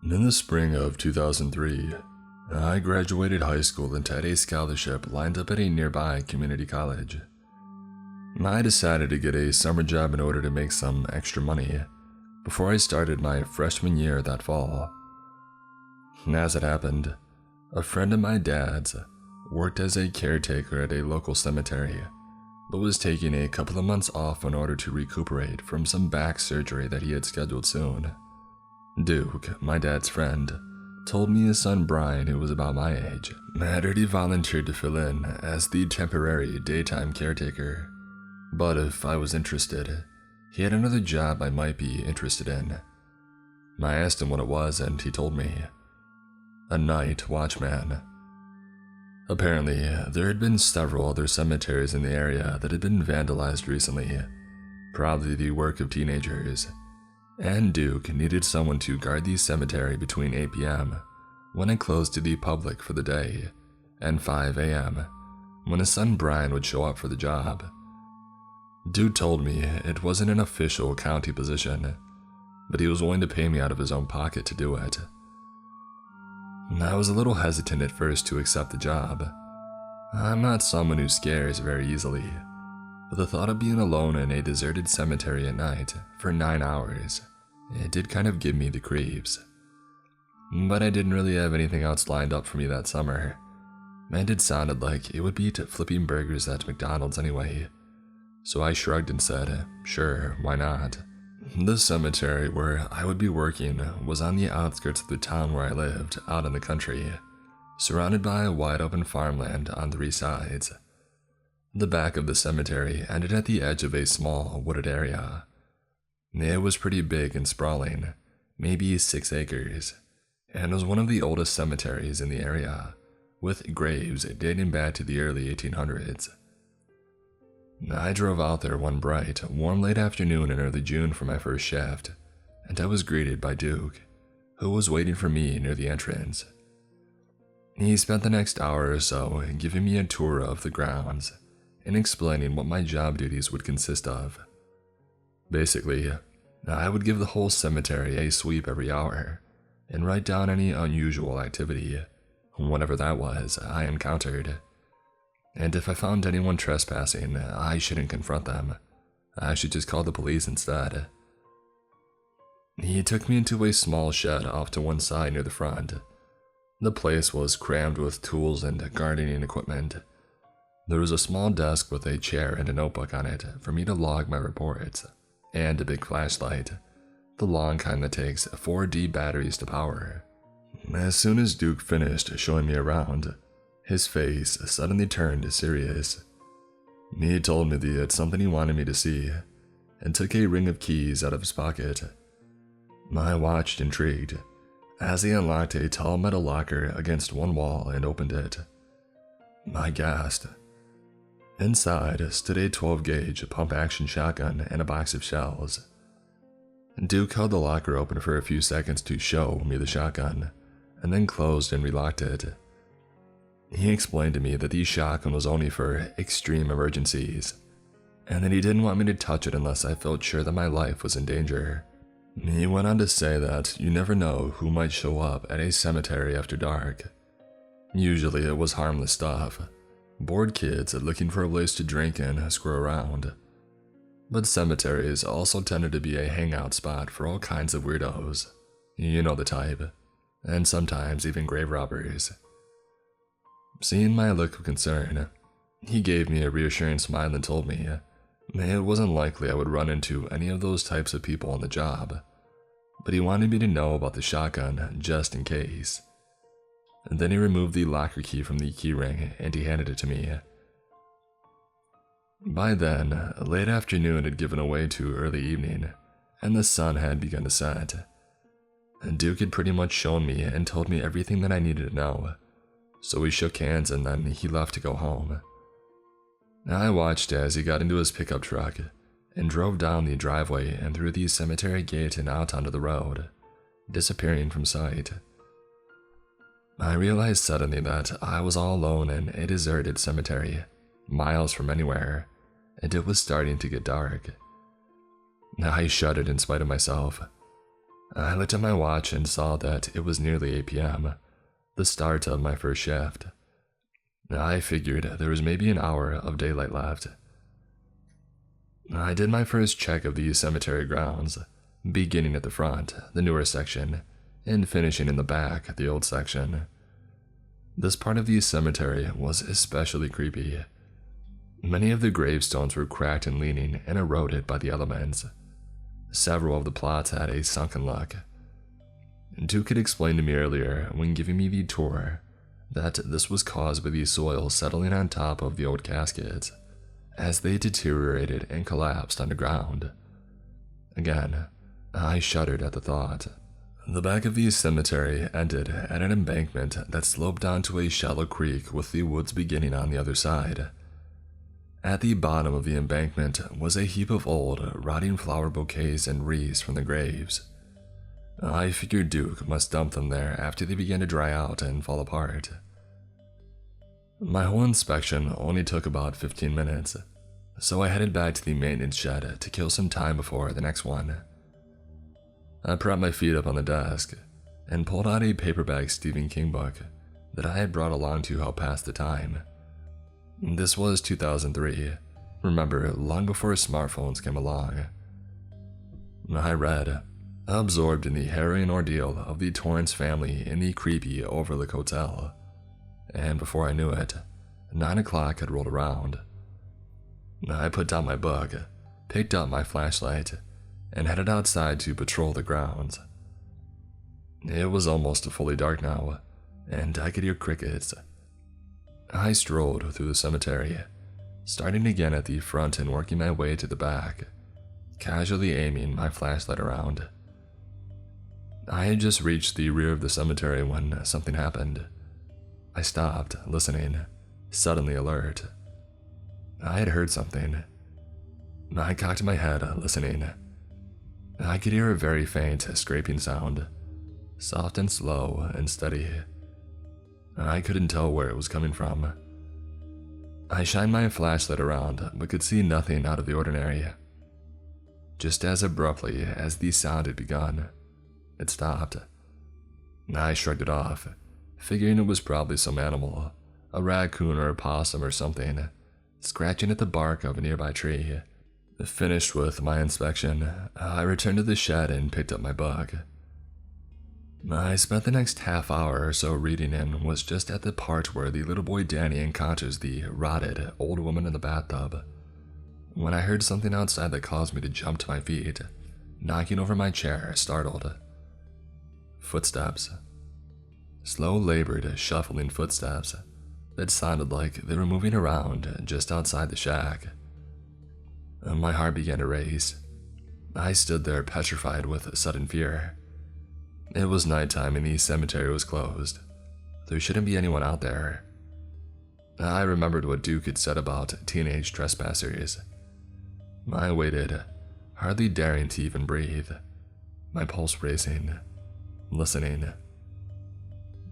In the spring of 2003, I graduated high school and had a scholarship lined up at a nearby community college. I decided to get a summer job in order to make some extra money before I started my freshman year that fall. As it happened, a friend of my dad's worked as a caretaker at a local cemetery, but was taking a couple of months off in order to recuperate from some back surgery that he had scheduled soon. Duke, my dad's friend, told me his son Brian, who was about my age, had already volunteered to fill in as the temporary daytime caretaker, but if I was interested, he had another job I might be interested in. I asked him what it was and he told me. A night watchman. Apparently, there had been several other cemeteries in the area that had been vandalized recently, probably the work of teenagers, and Duke needed someone to guard the cemetery between 8 p.m., when it closed to the public for the day, and 5 a.m., when his son Brian would show up for the job. Duke told me it wasn't an official county position, but he was willing to pay me out of his own pocket to do it. I was a little hesitant at first to accept the job. I'm not someone who scares very easily, but the thought of being alone in a deserted cemetery at night for 9 hours, it did kind of give me the creeps. But I didn't really have anything else lined up for me that summer, and it sounded like it would beat flipping burgers at McDonald's anyway, so I shrugged and said, sure, why not? The cemetery where I would be working was on the outskirts of the town where I lived, out in the country, surrounded by wide open farmland on 3 sides. The back of the cemetery ended at the edge of a small wooded area. It was pretty big and sprawling, maybe 6 acres, and was one of the oldest cemeteries in the area, with graves dating back to the early 1800s. I drove out there one bright, warm late afternoon in early June for my first shift, and I was greeted by Duke, who was waiting for me near the entrance. He spent the next hour or so giving me a tour of the grounds and explaining what my job duties would consist of. Basically, I would give the whole cemetery a sweep every hour and write down any unusual activity, whatever that was, I encountered. And if I found anyone trespassing, I shouldn't confront them. I should just call the police instead. He took me into a small shed off to one side near the front. The place was crammed with tools and gardening equipment. There was a small desk with a chair and a notebook on it for me to log my reports, and a big flashlight, the long kind that takes 4D batteries to power. As soon as Duke finished showing me around, his face suddenly turned serious. He told me that he had something he wanted me to see, and took a ring of keys out of his pocket. I watched intrigued, as he unlocked a tall metal locker against one wall and opened it. I gasped. Inside stood a 12-gauge pump-action shotgun and a box of shells. Duke held the locker open for a few seconds to show me the shotgun, and then closed and relocked it. He explained to me that the shotgun was only for extreme emergencies, and that he didn't want me to touch it unless I felt sure that my life was in danger. He went on to say that you never know who might show up at a cemetery after dark. Usually it was harmless stuff, bored kids looking for a place to drink and screw around. But cemeteries also tended to be a hangout spot for all kinds of weirdos. You know the type. And sometimes even grave robbers. Seeing my look of concern, he gave me a reassuring smile and told me it wasn't likely I would run into any of those types of people on the job, but he wanted me to know about the shotgun just in case. And then he removed the locker key from the keyring and he handed it to me. By then, late afternoon had given way to early evening, and the sun had begun to set. Duke had pretty much shown me and told me everything that I needed to know, so we shook hands and then he left to go home. I watched as he got into his pickup truck and drove down the driveway and through the cemetery gate and out onto the road, disappearing from sight. I realized suddenly that I was all alone in a deserted cemetery, miles from anywhere, and it was starting to get dark. I shuddered in spite of myself. I looked at my watch and saw that it was nearly 8 p.m., the start of my first shift. I figured there was maybe an hour of daylight left. I did my first check of the cemetery grounds, beginning at the front, the newer section, and finishing in the back, the old section. This part of the cemetery was especially creepy. Many of the gravestones were cracked and leaning and eroded by the elements. Several of the plots had a sunken look. Duke had explained to me earlier, when giving me the tour, that this was caused by the soil settling on top of the old caskets, as they deteriorated and collapsed underground. Again, I shuddered at the thought. The back of the cemetery ended at an embankment that sloped down to a shallow creek with the woods beginning on the other side. At the bottom of the embankment was a heap of old, rotting flower bouquets and wreaths from the graves. I figured Duke must dump them there after they began to dry out and fall apart. My whole inspection only took about 15 minutes, so I headed back to the maintenance shed to kill some time before the next one. I propped my feet up on the desk and pulled out a paperback Stephen King book that I had brought along to help pass the time. This was 2003, remember, long before smartphones came along. I read, absorbed in the harrowing ordeal of the Torrance family in the creepy Overlook Hotel, and before I knew it, 9 o'clock had rolled around. I put down my book, picked up my flashlight, and headed outside to patrol the grounds. It was almost fully dark now, and I could hear crickets. I strolled through the cemetery, starting again at the front and working my way to the back, casually aiming my flashlight around. I had just reached the rear of the cemetery when something happened. I stopped, listening, suddenly alert. I had heard something. I cocked my head, listening. I could hear a very faint scraping sound, soft and slow and steady. I couldn't tell where it was coming from. I shined my flashlight around, but could see nothing out of the ordinary. Just as abruptly as the sound had begun, it stopped. I shrugged it off, figuring it was probably some animal, a raccoon or a possum or something, scratching at the bark of a nearby tree. Finished with my inspection, I returned to the shed and picked up my book. I spent the next half hour or so reading and was just at the part where the little boy Danny encounters the rotted old woman in the bathtub, when I heard something outside that caused me to jump to my feet, knocking over my chair, startled. Footsteps. Slow, labored, shuffling footsteps that sounded like they were moving around just outside the shack. My heart began to race. I stood there petrified with sudden fear. It was nighttime and the cemetery was closed. There shouldn't be anyone out there. I remembered what Duke had said about teenage trespassers. I waited, hardly daring to even breathe, my pulse racing, listening.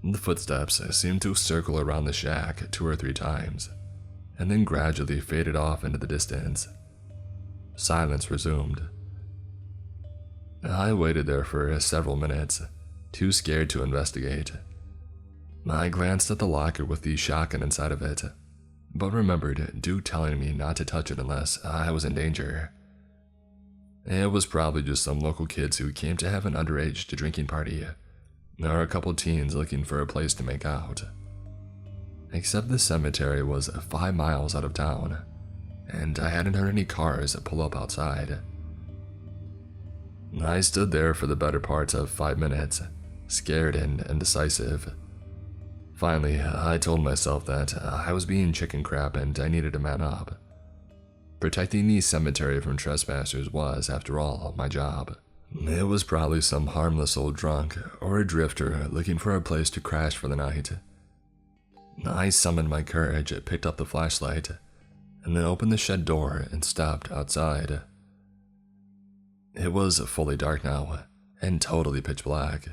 The footsteps seemed to circle around the shack 2 or 3 times, and then gradually faded off into the distance. Silence resumed. I waited there for several minutes, too scared to investigate. I glanced at the locker with the shotgun inside of it, but remembered Duke telling me not to touch it unless I was in danger. It was probably just some local kids who came to have an underage drinking party, or a couple teens looking for a place to make out. Except the cemetery was 5 miles out of town, and I hadn't heard any cars pull up outside. I stood there for the better part of 5 minutes, scared and indecisive. Finally, I told myself that I was being chicken crap and I needed to man up. Protecting the cemetery from trespassers was, after all, my job. It was probably some harmless old drunk or a drifter looking for a place to crash for the night. I summoned my courage, picked up the flashlight, and then opened the shed door and stepped outside. It was fully dark now, and totally pitch black.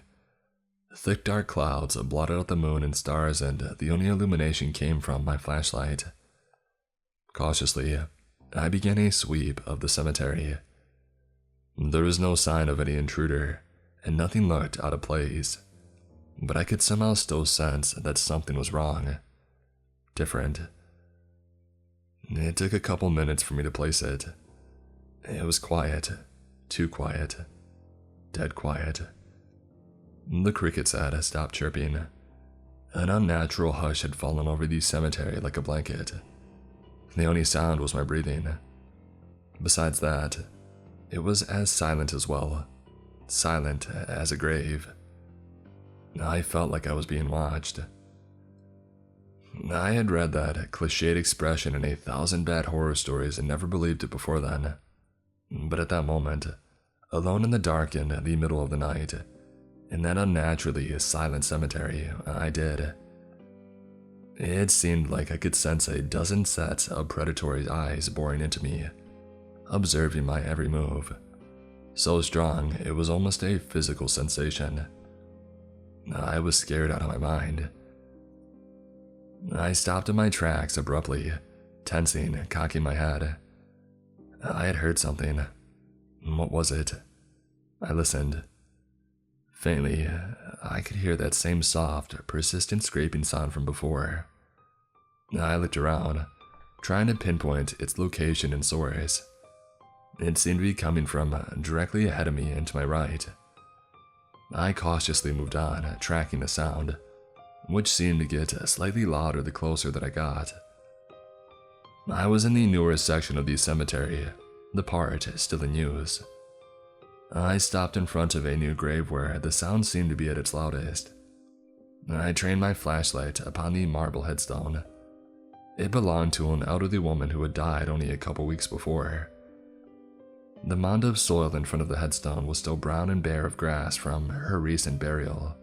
Thick dark clouds blotted out the moon and stars, and the only illumination came from my flashlight. Cautiously, I began a sweep of the cemetery. There was no sign of any intruder, and nothing looked out of place. But I could somehow still sense that something was wrong. Different. It took a couple minutes for me to place it. It was quiet. Too quiet. Dead quiet. The crickets had stopped chirping. An unnatural hush had fallen over the cemetery like a blanket. The only sound was my breathing. Besides that, it was as silent as well. Silent as a grave. I felt like I was being watched. I had read that cliched expression in 1,000 bad horror stories and never believed it before then. But at that moment, alone in the dark in the middle of the night, in that unnaturally silent cemetery, I did. It seemed like I could sense a dozen sets of predatory eyes boring into me, observing my every move. So strong, it was almost a physical sensation. I was scared out of my mind. I stopped in my tracks abruptly, tensing, cocking my head. I had heard something. What was it? I listened. Faintly, I could hear that same soft, persistent scraping sound from before. I looked around, trying to pinpoint its location and source. It seemed to be coming from directly ahead of me and to my right. I cautiously moved on, tracking the sound, which seemed to get slightly louder the closer that I got. I was in the newer section of the cemetery, the part still in use. I stopped in front of a new grave where the sound seemed to be at its loudest. I trained my flashlight upon the marble headstone. It belonged to an elderly woman who had died only a couple weeks before. The mound of soil in front of the headstone was still brown and bare of grass from her recent burial.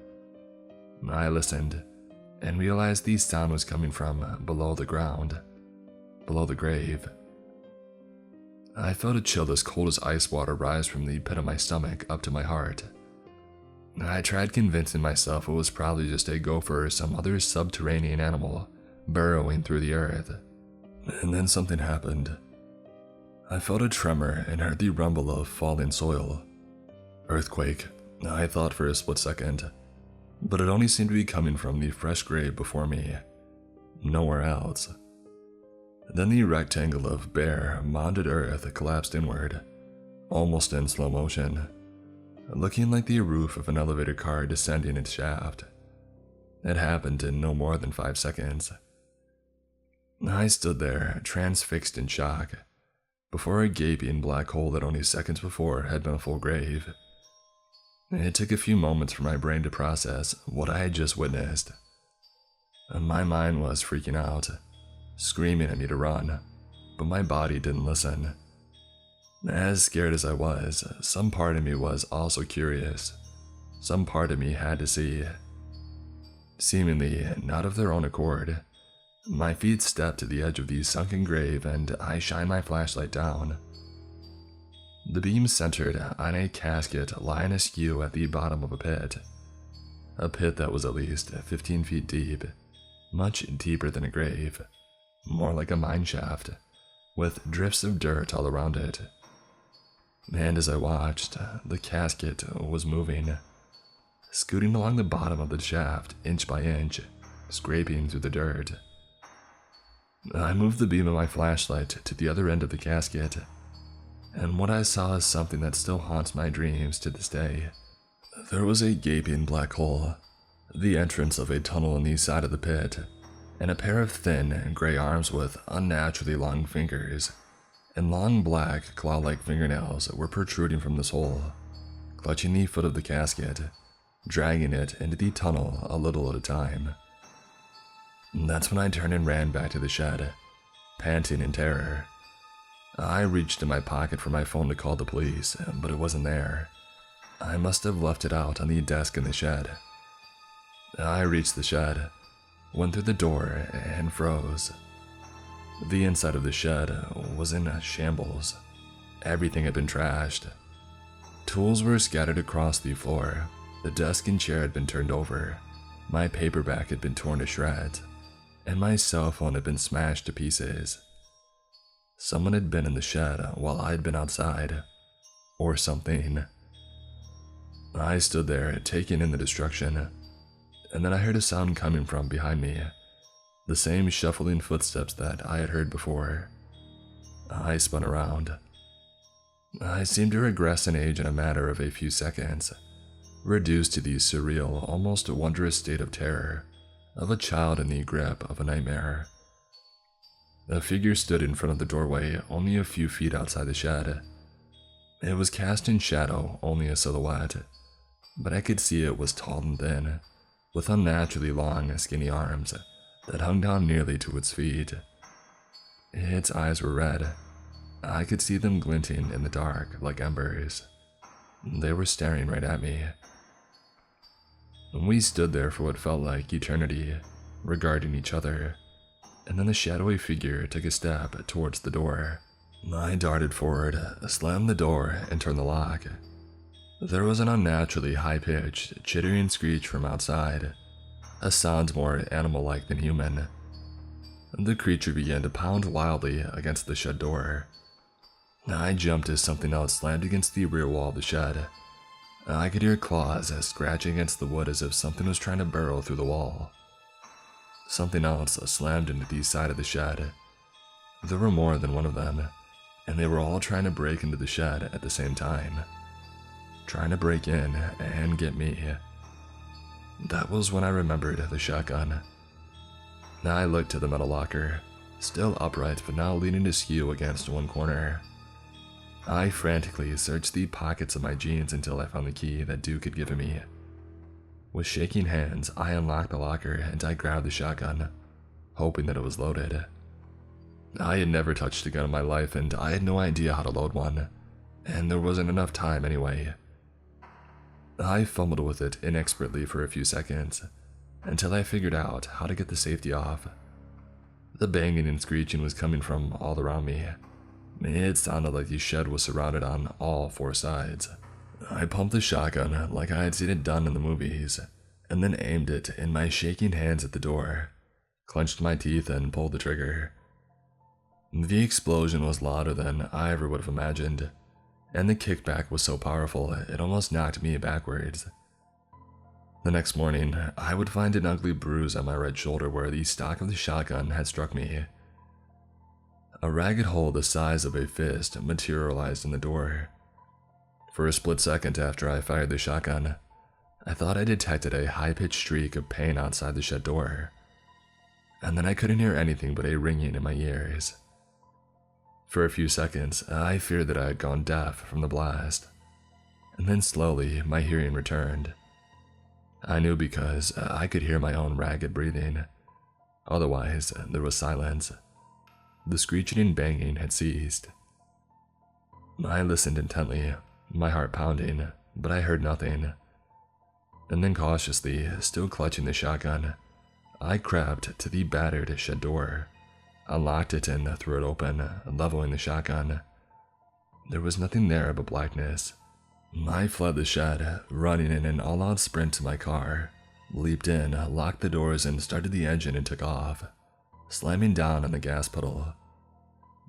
I listened and realized the sound was coming from below the ground, below the grave. I felt a chill as cold as ice water rise from the pit of my stomach up to my heart. I tried convincing myself it was probably just a gopher or some other subterranean animal burrowing through the earth. And then something happened. I felt a tremor and heard the rumble of falling soil. Earthquake, I thought for a split second, but it only seemed to be coming from the fresh grave before me. Nowhere else. Then the rectangle of bare, mounded earth collapsed inward, almost in slow motion, looking like the roof of an elevator car descending its shaft. It happened in no more than 5 seconds. I stood there, transfixed in shock, before a gaping black hole that only seconds before had been a full grave. It took a few moments for my brain to process what I had just witnessed. My mind was freaking out, screaming at me to run, but my body didn't listen. As scared as I was, some part of me was also curious. Some part of me had to see. Seemingly not of their own accord, my feet stepped to the edge of the sunken grave and I shined my flashlight down. The beam centered on a casket lying askew at the bottom of a pit that was at least 15 feet deep, much deeper than a grave, more like a mine shaft, with drifts of dirt all around it. And as I watched, the casket was moving, scooting along the bottom of the shaft inch by inch, scraping through the dirt. I moved the beam of my flashlight to the other end of the casket, and what I saw is something that still haunts my dreams to this day. There was a gaping black hole, the entrance of a tunnel in the side of the pit, and a pair of thin, gray arms with unnaturally long fingers, and long black, claw-like fingernails were protruding from this hole, clutching the foot of the casket, dragging it into the tunnel a little at a time. That's when I turned and ran back to the shed, panting in terror. I reached in my pocket for my phone to call the police, but it wasn't there. I must have left it out on the desk in the shed. I reached the shed, went through the door, and froze. The inside of the shed was in shambles. Everything had been trashed. Tools were scattered across the floor. The desk and chair had been turned over. My paperback had been torn to shreds, and my cell phone had been smashed to pieces. Someone had been in the shed while I had been outside, or something. I stood there, taking in the destruction, and then I heard a sound coming from behind me, the same shuffling footsteps that I had heard before. I spun around. I seemed to regress in age in a matter of a few seconds, reduced to the surreal, almost wondrous state of terror of a child in the grip of a nightmare. A figure stood in front of the doorway only a few feet outside the shed. It was cast in shadow, only a silhouette, but I could see it was tall and thin, with unnaturally long, skinny arms that hung down nearly to its feet. Its eyes were red. I could see them glinting in the dark like embers. They were staring right at me. We stood there for what felt like eternity, regarding each other, and then the shadowy figure took a step towards the door. I darted forward, slammed the door, and turned the lock. There was an unnaturally high-pitched, chittering screech from outside, a sound more animal-like than human. The creature began to pound wildly against the shed door. I jumped as something else slammed against the rear wall of the shed. I could hear claws scratching against the wood as if something was trying to burrow through the wall. Something else slammed into the side of the shed. There were more than one of them, and they were all trying to break into the shed at the same time. Trying to break in and get me. That was when I remembered the shotgun. I looked to the metal locker, still upright but now leaning askew against one corner. I frantically searched the pockets of my jeans until I found the key that Duke had given me. With shaking hands, I unlocked the locker and I grabbed the shotgun, hoping that it was loaded. I had never touched a gun in my life and I had no idea how to load one, and there wasn't enough time anyway. I fumbled with it inexpertly for a few seconds, until I figured out how to get the safety off. The banging and screeching was coming from all around me. It sounded like the shed was surrounded on all four sides. I pumped the shotgun like I had seen it done in the movies, and then aimed it in my shaking hands at the door, clenched my teeth and pulled the trigger. The explosion was louder than I ever would have imagined, and the kickback was so powerful it almost knocked me backwards. The next morning, I would find an ugly bruise on my right shoulder where the stock of the shotgun had struck me. A ragged hole the size of a fist materialized in the door. For a split second after I fired the shotgun, I thought I detected a high-pitched shriek of pain outside the shed door, and then I couldn't hear anything but a ringing in my ears. For a few seconds, I feared that I had gone deaf from the blast, and then slowly my hearing returned. I knew because I could hear my own ragged breathing. Otherwise, there was silence. The screeching and banging had ceased. I listened intently, my heart pounding, but I heard nothing. And then cautiously, still clutching the shotgun, I crept to the battered shed door, unlocked it and threw it open, leveling the shotgun. There was nothing there but blackness. I fled the shed, running in an all-out sprint to my car, leaped in, locked the doors and started the engine and took off, slamming down on the gas pedal.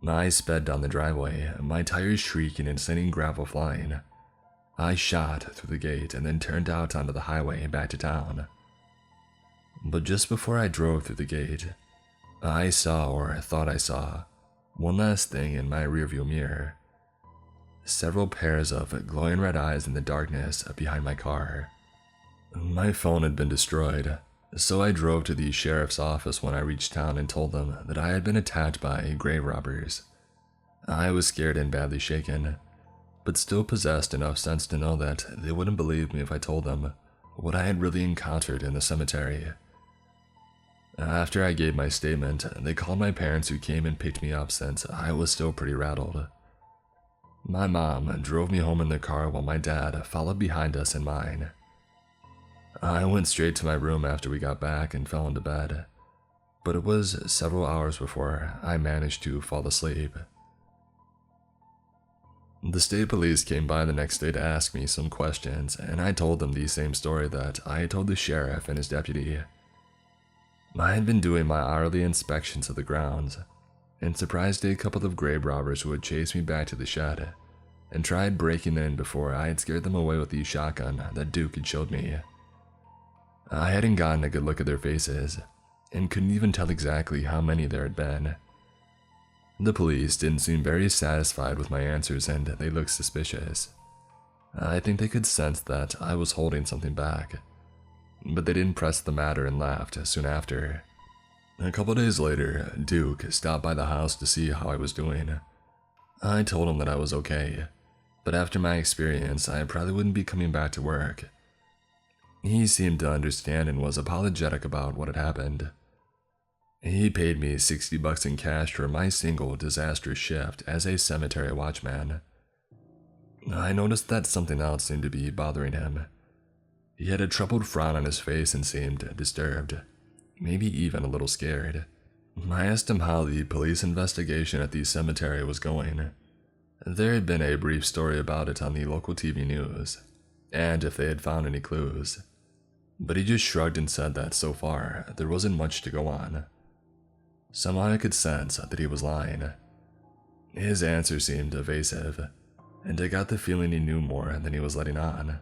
I sped down the driveway, my tires shrieking and sending gravel flying. I shot through the gate and then turned out onto the highway back to town. But just before I drove through the gate, I saw, or thought I saw, one last thing in my rearview mirror. Several pairs of glowing red eyes in the darkness behind my car. My phone had been destroyed, so I drove to the sheriff's office when I reached town and told them that I had been attacked by grave robbers. I was scared and badly shaken, but still possessed enough sense to know that they wouldn't believe me if I told them what I had really encountered in the cemetery. After I gave my statement, they called my parents who came and picked me up since I was still pretty rattled. My mom drove me home in the car while my dad followed behind us in mine. I went straight to my room after we got back and fell into bed, but it was several hours before I managed to fall asleep. The state police came by the next day to ask me some questions, and I told them the same story that I had told the sheriff and his deputy. I had been doing my hourly inspections of the grounds, and surprised a couple of grave robbers who had chased me back to the shed, and tried breaking in before I had scared them away with the shotgun that Duke had showed me. I hadn't gotten a good look at their faces, and couldn't even tell exactly how many there had been. The police didn't seem very satisfied with my answers, and they looked suspicious. I think they could sense that I was holding something back, but they didn't press the matter and laughed soon after. A couple days later, Duke stopped by the house to see how I was doing. I told him that I was okay, but after my experience, I probably wouldn't be coming back to work. He seemed to understand and was apologetic about what had happened. He paid me $60 in cash for my single disastrous shift as a cemetery watchman. I noticed that something else seemed to be bothering him. He had a troubled frown on his face and seemed disturbed, maybe even a little scared. I asked him how the police investigation at the cemetery was going. There had been a brief story about it on the local TV news, and if they had found any clues. But he just shrugged and said that so far, there wasn't much to go on. Somehow I could sense that he was lying. His answer seemed evasive, and I got the feeling he knew more than he was letting on.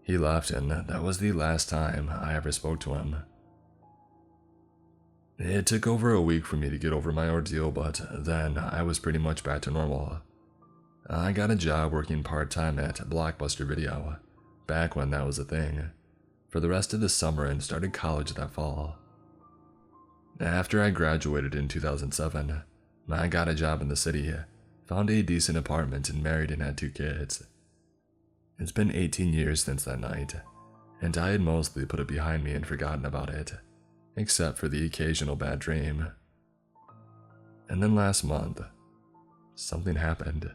He left, and that was the last time I ever spoke to him. It took over a week for me to get over my ordeal, but then I was pretty much back to normal. I got a job working part-time at Blockbuster Video, back when that was a thing, for the rest of the summer and started college that fall. After I graduated in 2007, I got a job in the city, found a decent apartment, and married and had 2 kids. It's been 18 years since that night, and I had mostly put it behind me and forgotten about it, except for the occasional bad dream. And then last month, something happened.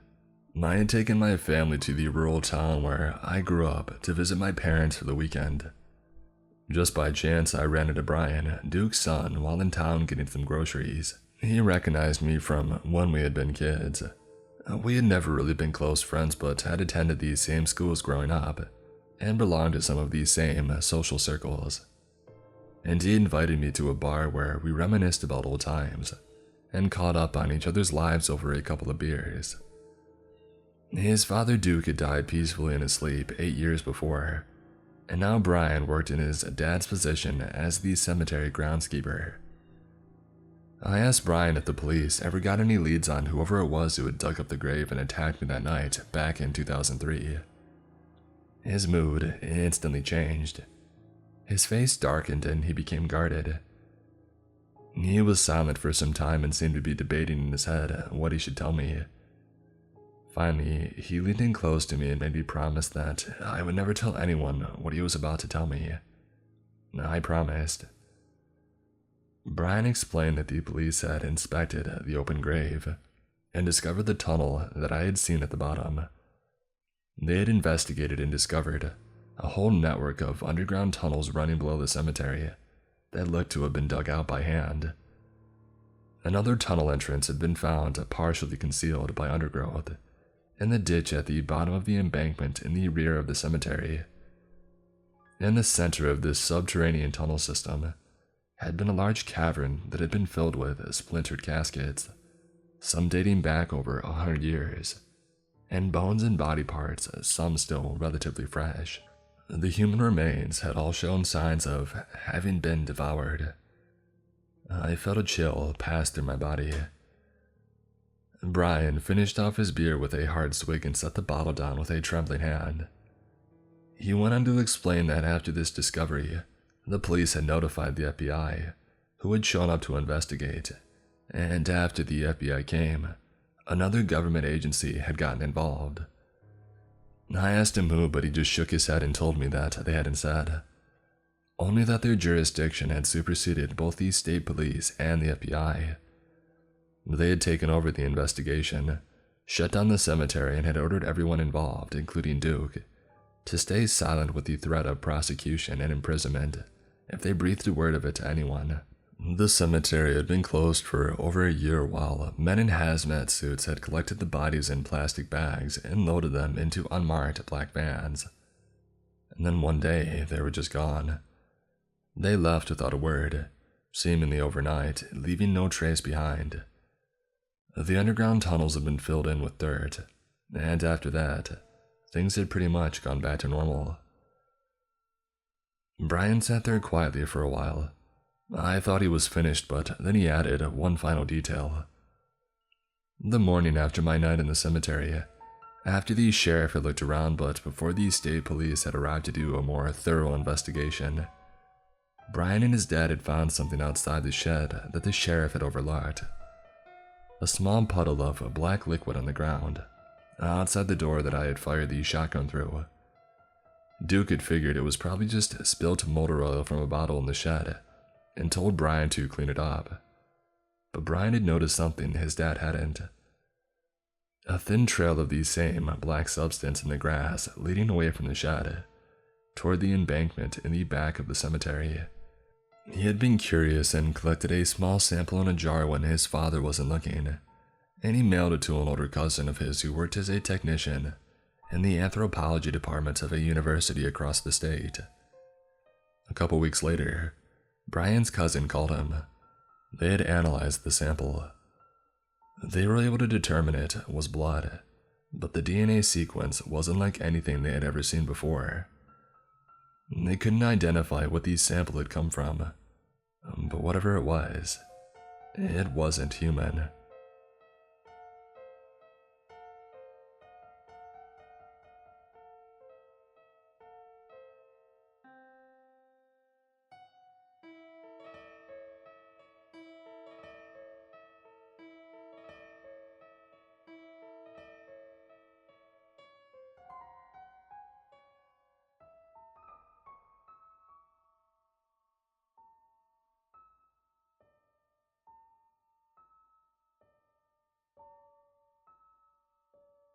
I had taken my family to the rural town where I grew up to visit my parents for the weekend. Just by chance, I ran into Brian, Duke's son, while in town getting some groceries. He recognized me from when we had been kids. We had never really been close friends, but had attended these same schools growing up, and belonged to some of these same social circles. And he invited me to a bar where we reminisced about old times, and caught up on each other's lives over a couple of beers. His father Duke had died peacefully in his sleep 8 years before, and now Brian worked in his dad's position as the cemetery groundskeeper. I asked Brian if the police ever got any leads on whoever it was who had dug up the grave and attacked me that night back in 2003. His mood instantly changed. His face darkened and he became guarded. He was silent for some time and seemed to be debating in his head what he should tell me. Finally, he leaned in close to me and made me promise that I would never tell anyone what he was about to tell me. I promised. Brian explained that the police had inspected the open grave and discovered the tunnel that I had seen at the bottom. They had investigated and discovered a whole network of underground tunnels running below the cemetery that looked to have been dug out by hand. Another tunnel entrance had been found partially concealed by undergrowth in the ditch at the bottom of the embankment in the rear of the cemetery. In the center of this subterranean tunnel system had been a large cavern that had been filled with splintered caskets, some dating back over 100 years, and bones and body parts, some still relatively fresh. The human remains had all shown signs of having been devoured. I felt a chill pass through my body. Brian finished off his beer with a hard swig and set the bottle down with a trembling hand. He went on to explain that after this discovery, the police had notified the FBI, who had shown up to investigate, and after the FBI came, another government agency had gotten involved. I asked him who, but he just shook his head and told me that they hadn't said. Only that their jurisdiction had superseded both the state police and the FBI. They had taken over the investigation, shut down the cemetery, and had ordered everyone involved, including Duke, to stay silent with the threat of prosecution and imprisonment if they breathed a word of it to anyone. The cemetery had been closed for over a year while men in hazmat suits had collected the bodies in plastic bags and loaded them into unmarked black vans. And then one day, they were just gone. They left without a word, seemingly overnight, leaving no trace behind. The underground tunnels had been filled in with dirt, and after that, things had pretty much gone back to normal. Brian sat there quietly for a while. I thought he was finished, but then he added one final detail. The morning after my night in the cemetery, after the sheriff had looked around but before the state police had arrived to do a more thorough investigation, Brian and his dad had found something outside the shed that the sheriff had overlooked. A small puddle of black liquid on the ground, outside the door that I had fired the shotgun through. Duke had figured it was probably just spilt motor oil from a bottle in the shed, and told Brian to clean it up. But Brian had noticed something his dad hadn't. A thin trail of the same black substance in the grass leading away from the shed, toward the embankment in the back of the cemetery. He had been curious and collected a small sample in a jar when his father wasn't looking, and he mailed it to an older cousin of his who worked as a technician in the anthropology department of a university across the state. A couple weeks later, Brian's cousin called him. They had analyzed the sample. They were able to determine it was blood, but the DNA sequence wasn't like anything they had ever seen before. They couldn't identify what the sample had come from, but whatever it was, it wasn't human.